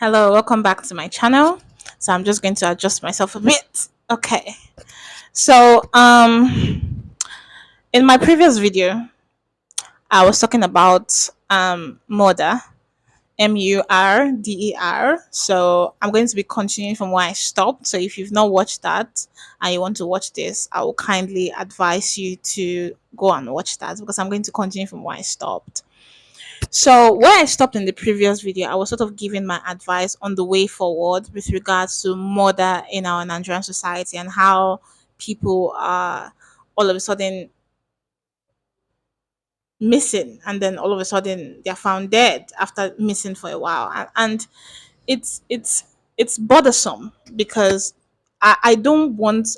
Hello, welcome back to my channel. So I'm just going to adjust myself a bit. Okay. So in my previous video, I was talking about murder, Murder. So I'm going to be continuing from where I stopped. So if you've not watched that and you want to watch this, I will kindly advise you to go and watch that because I'm going to continue from where I stopped. So, where I stopped in the previous video, I was sort of giving my advice on the way forward with regards to murder in our Nigerian society and how people are all of a sudden missing and then all of a sudden they're found dead after missing for a while. And it's bothersome because I don't want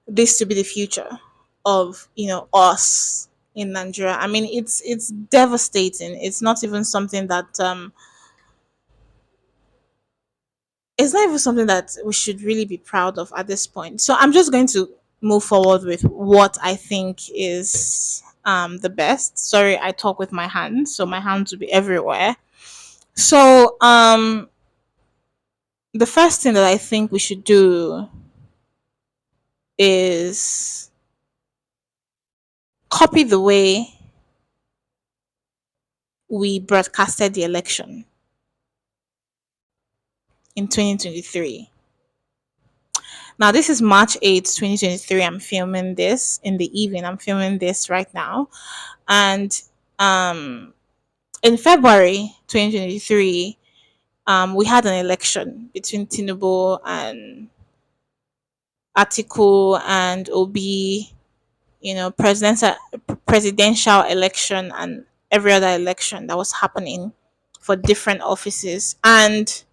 this to be the future of us in Nigeria. I mean, it's devastating. It's not even something that it's not even something that we should really be proud of at this point. So I'm just going to move forward with what I think is the best. Sorry, I talk with my hands, so my hands will be everywhere. So the first thing that I think we should do is copy the way we broadcasted the election in 2023. Now, this is March 8th, 2023. I'm filming this in the evening. I'm filming this right now. And um, in February 2023, we had an election between Tinubu and Atiku and Obi, presidential election and every other election that was happening for different offices. And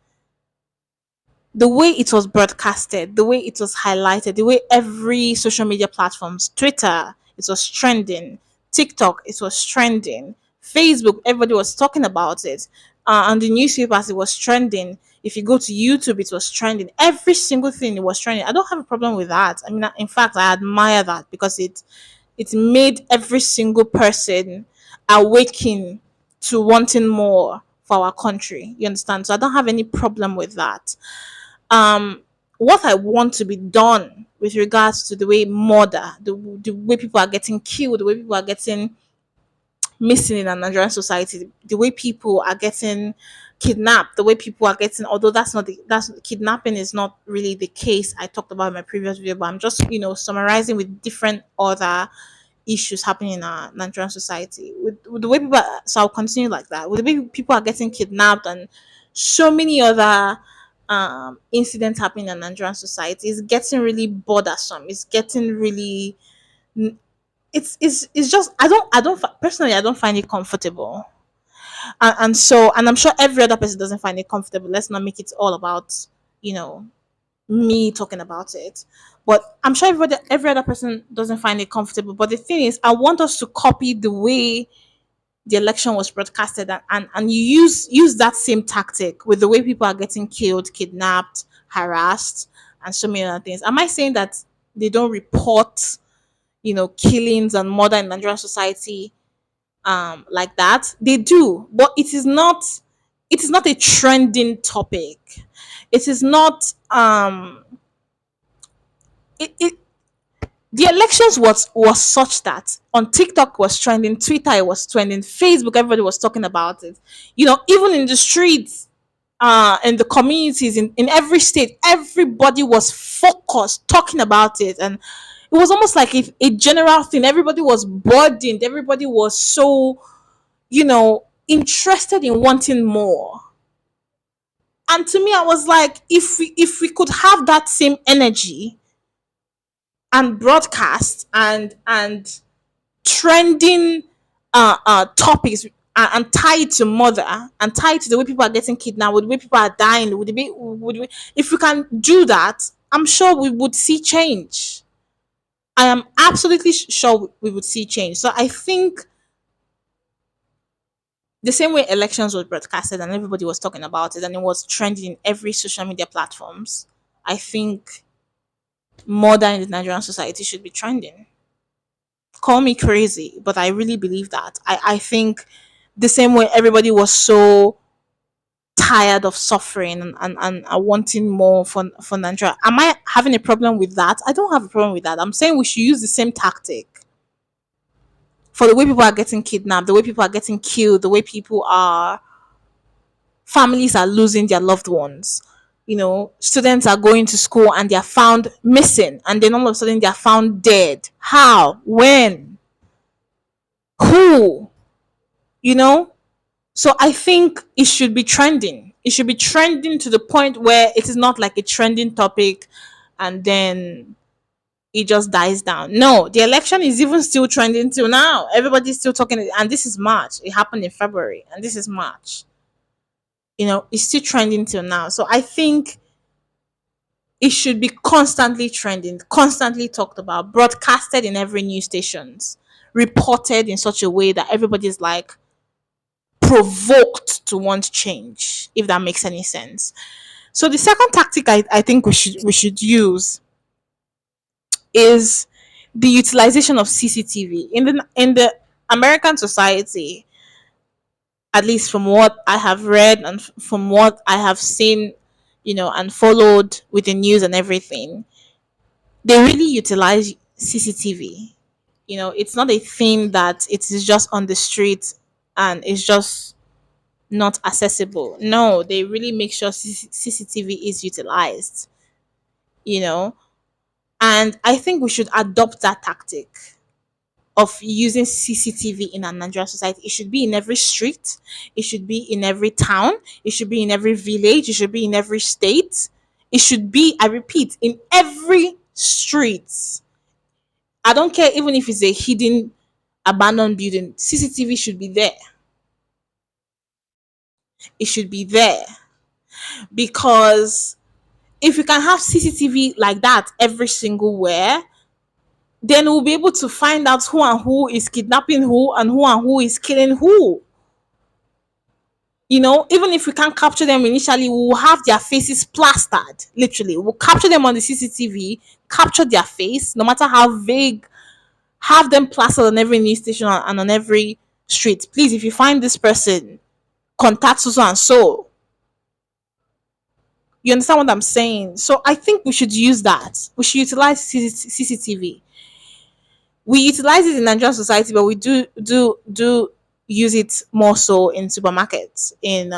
the way it was broadcasted, the way it was highlighted, the way every social media platforms, Twitter, it was trending, TikTok, it was trending, Facebook, everybody was talking about it. On the newspapers, it was trending. If you go to YouTube, it was trending. Every single thing it was trending. I don't have a problem with that. I mean, in fact, I admire that because it made every single person awaken to wanting more for our country. You understand? So I don't have any problem with that. What I want to be done with regards to the way murder, the way people are getting killed, the way people are getting missing in a Nigerian society, the way people are getting kidnapped, the way people are getting, although that's kidnapping is not really the case I talked about in my previous video, but I'm just summarizing with different other issues happening in our Nigerian society with the way people so I'll continue like that with the way people are getting kidnapped and so many other incidents happening in Nigerian society is getting really bothersome. It's getting really it's just personally I don't find it comfortable. And I'm sure every other person doesn't find it comfortable. Let's not make it all about you know me talking about it. But I'm sure every other person doesn't find it comfortable. But the thing is, I want us to copy the way the election was broadcasted and you use that same tactic with the way people are getting killed, kidnapped, harassed, and so many other things. Am I saying that they don't report, killings and murder in Nigerian society like that? They do, but it is not a trending topic. It is not it the elections was such that on TikTok was trending, Twitter it was trending, Facebook everybody was talking about it. Even in the streets, in the communities, in every state, everybody was focused talking about it, and it was almost like a general thing. Everybody was burdened. Everybody was so interested in wanting more. And to me, I was like, if we could have that same energy and broadcast and trending topics and tie it to murder and tie it to the way people are getting kidnapped, with the way people are dying, if we can do that, I'm sure we would see change. I am absolutely sure we would see change. So I think the same way elections was broadcasted and everybody was talking about it and it was trending in every social media platforms, I think murder in the Nigerian society should be trending. Call me crazy, but I really believe that. I think the same way everybody was so tired of suffering and are wanting more for Nigeria. Am I having a problem with that? I don't have a problem with that. I'm saying we should use the same tactic for the way people are getting kidnapped, the way people are getting killed, the way people are families are losing their loved ones. You know, students are going to school and they are found missing, and then all of a sudden they are found dead. How? When? Who? You know? So I think it should be trending. It should be trending to the point where it is not like a trending topic and then it just dies down. No, the election is even still trending till now. Everybody's still talking, and this is March. It happened in February, and this is March. You know, it's still trending till now. So I think it should be constantly trending, constantly talked about, broadcasted in every news stations, reported in such a way that everybody's like provoked to want change, if that makes any sense. So the second tactic I think we should use is the utilization of CCTV in the American society. At least from what I have read and from what I have seen, you know, and followed with the news and everything, they really utilize CCTV. You know, it's not a thing that it is just on the street and it's just not accessible. No, they really make sure CCTV is utilized, you know, and I think we should adopt that tactic of using CCTV in our Nigerian society. It should be in every street, it should be in every town, it should be in every village, it should be in every state. It should be, I repeat, in every street. I don't care even if it's a hidden abandoned building, CCTV should be there. It should be there because if you can have CCTV like that every single where, then we'll be able to find out who and who is kidnapping who and who is killing who. You know, even if we can't capture them initially, we will have their faces plastered. Literally, we'll capture them on the CCTV, capture their face, no matter how vague, have them plastered on every news station and on every street. Please, if you find this person, contact so and so. You understand what I'm saying? So I think we should use that. We should utilize CCTV. We utilize it in Nigerian society, but we do use it more so in supermarkets, in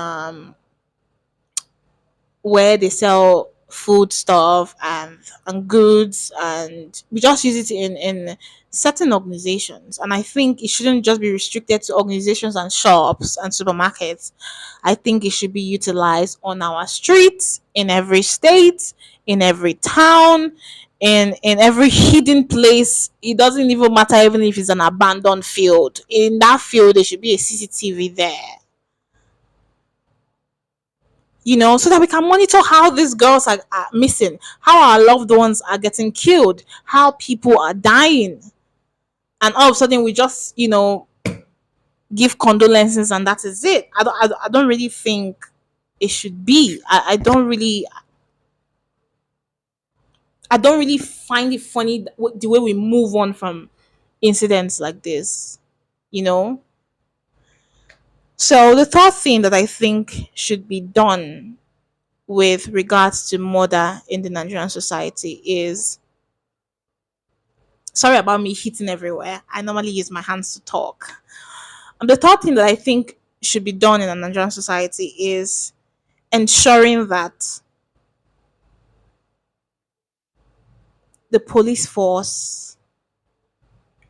where they sell food stuff and goods, and we just use it in certain organizations. And I think it shouldn't just be restricted to organizations and shops and supermarkets. I think it should be utilized on our streets, in every state, in every town, in every hidden place. It doesn't even matter even if it's an abandoned field. In that field there should be a CCTV there, you know, so that we can monitor how these girls are missing, how our loved ones are getting killed, how people are dying. And all of a sudden, we just, you know, give condolences and that is it. I don't really think it should be. I don't really find it funny the way we move on from incidents like this, you know? So, the third thing that I think should be done with regards to murder in the Nigerian society is, sorry about me hitting everywhere. I normally use my hands to talk. And the third thing that I think should be done in a Nigerian society is ensuring that the police force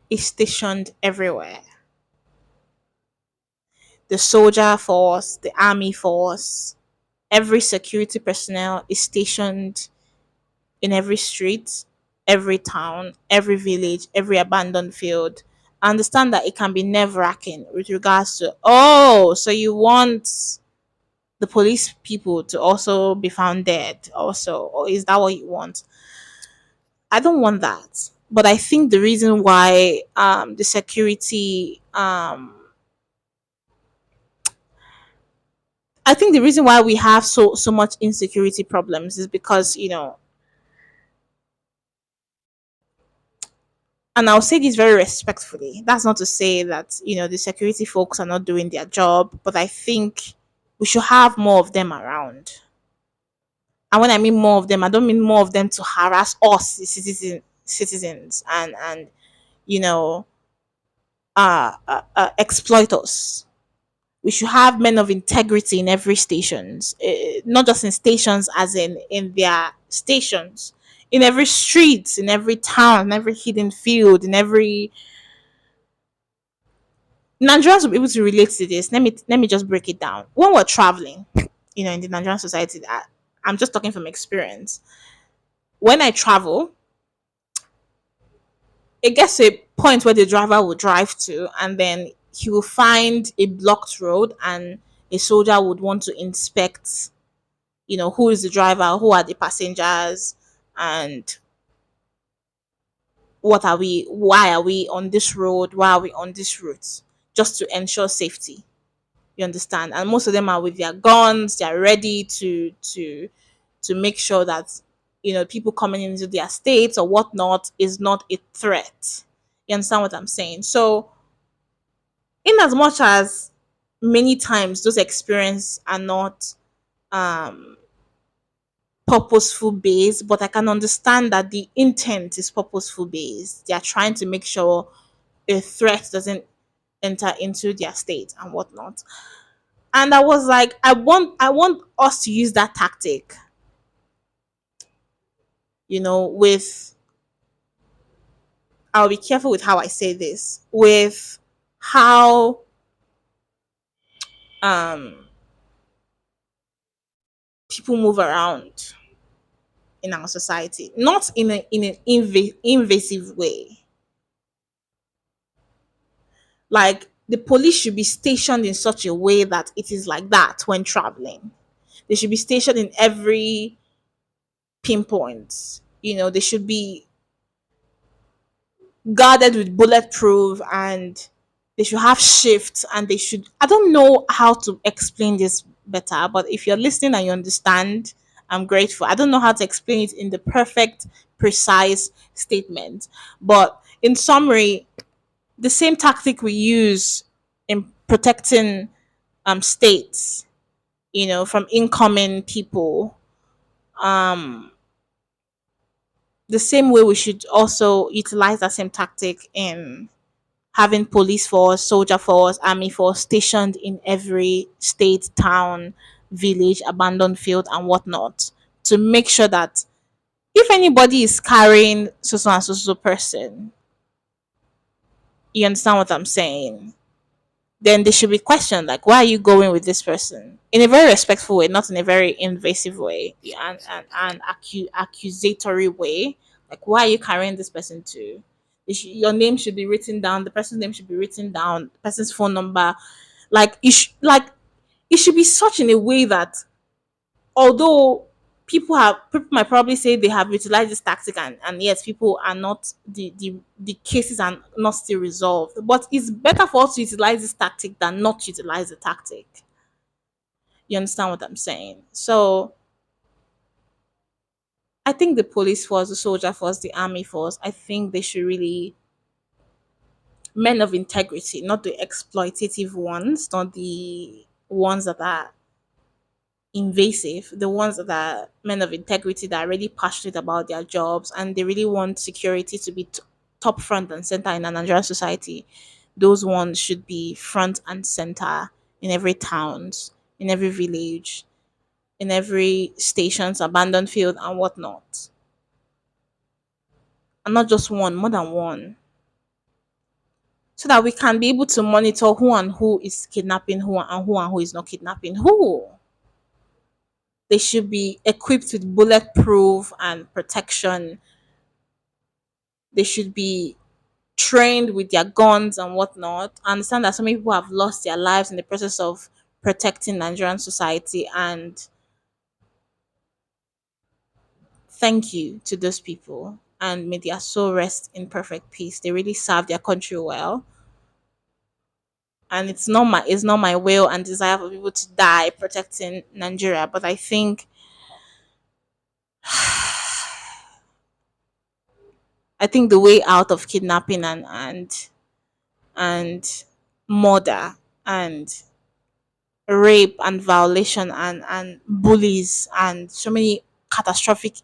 is stationed everywhere. The soldier force, the army force, every security personnel is stationed in every street, every town, every village, every abandoned field. I understand that it can be nerve wracking with regards to, oh, so you want the police people to also be found dead, also, or is that what you want? I don't want that. But I think the reason why the security, I think the reason why we have so much insecurity problems is because, you know, and I'll say this very respectfully. That's not to say that, you know, the security folks are not doing their job, but I think We should have more of them around. And when I mean more of them, I don't mean more of them to harass us, the citizens, and you know, exploit us. We should have men of integrity in every stations, not just in stations, as in their stations, in every street, in every town, in every hidden field, in every. Nigerians will be able to relate to this. Let me just break it down. When we're traveling, in the Nigerian society, that I'm just talking from experience. When I travel, it gets to a point where the driver will drive to, and then he will find a blocked road, and a soldier would want to inspect, who is the driver, who are the passengers, and why are we on this road, why are we on this route, just to ensure safety. You understand? And most of them are with their guns, they're ready to make sure that people coming into their states or whatnot is not a threat. You understand what I'm saying? So, in as much as many times those experiences are not um purposeful based, but I can understand that the intent is purposeful based. They are trying to make sure a threat doesn't enter into their state and whatnot. And I was like, I want us to use that tactic, with, I'll be careful with how I say this, with how um people move around in our society, not in an invasive way. Like, the police should be stationed in such a way that it is like that when traveling. They should be stationed in every pinpoint. They should be guarded with bulletproof, and they should have shifts, and they should, I don't know how to explain this better, but if you're listening and you understand, I'm grateful. I don't know how to explain it in the perfect, precise statement. But in summary, the same tactic we use in protecting states, from incoming people, um the same way we should also utilize that same tactic in having police force, soldier force, army force stationed in every state, town, village, abandoned field, and whatnot, to make sure that if anybody is carrying so and so person, you understand what I'm saying, then they should be questioned, like, why are you going with this person, in a very respectful way, not in a very invasive way, and accusatory way. Like, why are you carrying this person to? Your name should be written down, the person's name should be written down, the person's phone number. Like, it should be such in a way that, although people might probably say they have utilized this tactic, and yes, people are not, the cases are not still resolved, but it's better for us to utilize this tactic than not utilize the tactic. You understand what I'm saying? So I think the police force, the soldier force, the army force, I think they should really, men of integrity, not the exploitative ones, not the ones that are invasive, the ones that are men of integrity, that are really passionate about their jobs, and they really want security to be top, front and center in a Nigerian society. Those ones should be front and center in every towns, in every village, in every stations, abandoned field, and whatnot. And not just one, more than one. So that we can be able to monitor who and who is kidnapping who, and who is not kidnapping who. They should be equipped with bulletproof and protection. They should be trained with their guns and whatnot. I understand that so many people have lost their lives in the process of protecting Nigerian society, and thank you to those people. And may their soul rest in perfect peace. They really serve their country well. And it's not my will and desire for people to die protecting Nigeria. But I think the way out of kidnapping and murder and rape and violation and bullies and so many catastrophic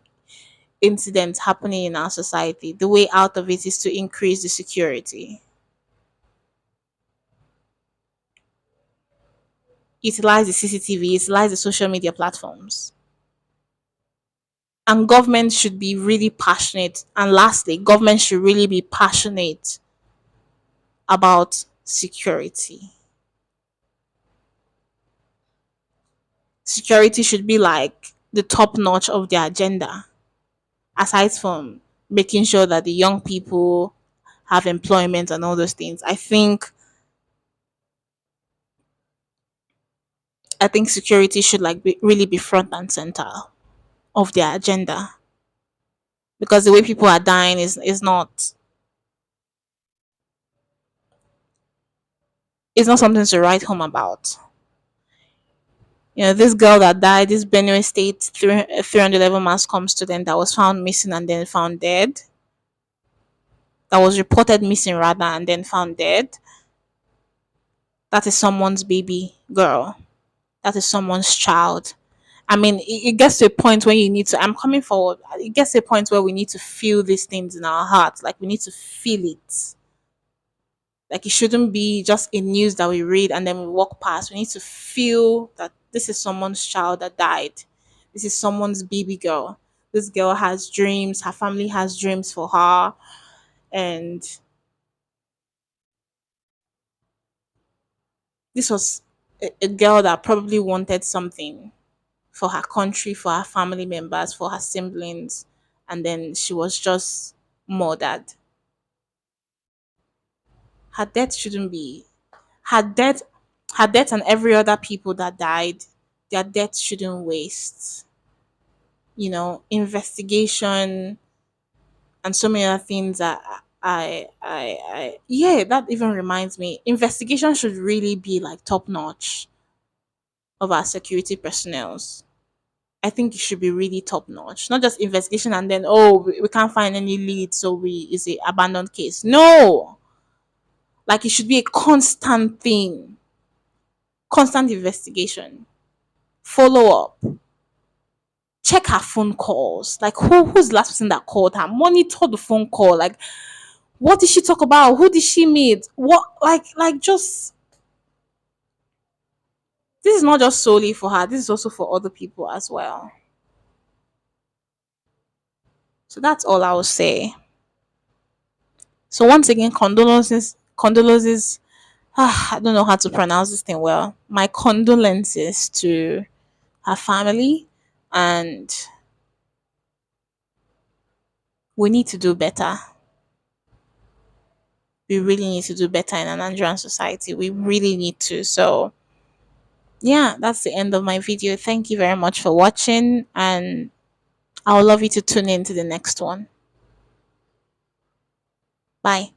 incidents happening in our society, the way out of it is to increase the security, utilize the CCTV, utilize the social media platforms. And government should be really passionate. And lastly, government should really be passionate about security. Security should be like the top notch of their agenda, aside from making sure that the young people have employment and all those things. I think security should really be front and center of their agenda, because the way people are dying is not something to write home about. This girl that died, this Benue State 311 mass comm student that was found missing and then found dead, that was reported missing rather and then found dead. That is someone's baby girl. That is someone's child. I mean, it gets to a point where you need to. I'm coming forward. It gets to a point where we need to feel these things in our hearts. Like we need to feel it. Like it shouldn't be just a news that we read and then we walk past. We need to feel that this is someone's child that died. This is someone's baby girl. This girl has dreams. Her family has dreams for her. And this was a girl that probably wanted something for her country, for her family members, for her siblings. And then she was just murdered. Her death shouldn't be her death her death and every other people that died, their death shouldn't waste. Investigation and so many other things that yeah, that even reminds me. Investigation should really be like top notch of our security personnels. I think it should be really top notch. Not just investigation and then we can't find any leads, so we is a abandoned case. No. Like it should be a constant thing. Constant investigation. Follow up. Check her phone calls. Like who's the last person that called her? Monitor the phone call. Like what did she talk about? Who did she meet? What like just this is not just solely for her. This is also for other people as well. So that's all I will say. So once again, condolences. I don't know how to pronounce this thing well. My condolences to her family, and we need to do better. We really need to do better in a Nigerian society. We really need to. So yeah, that's the end of my video. Thank you very much for watching, and I would love you to tune in to the next one. Bye.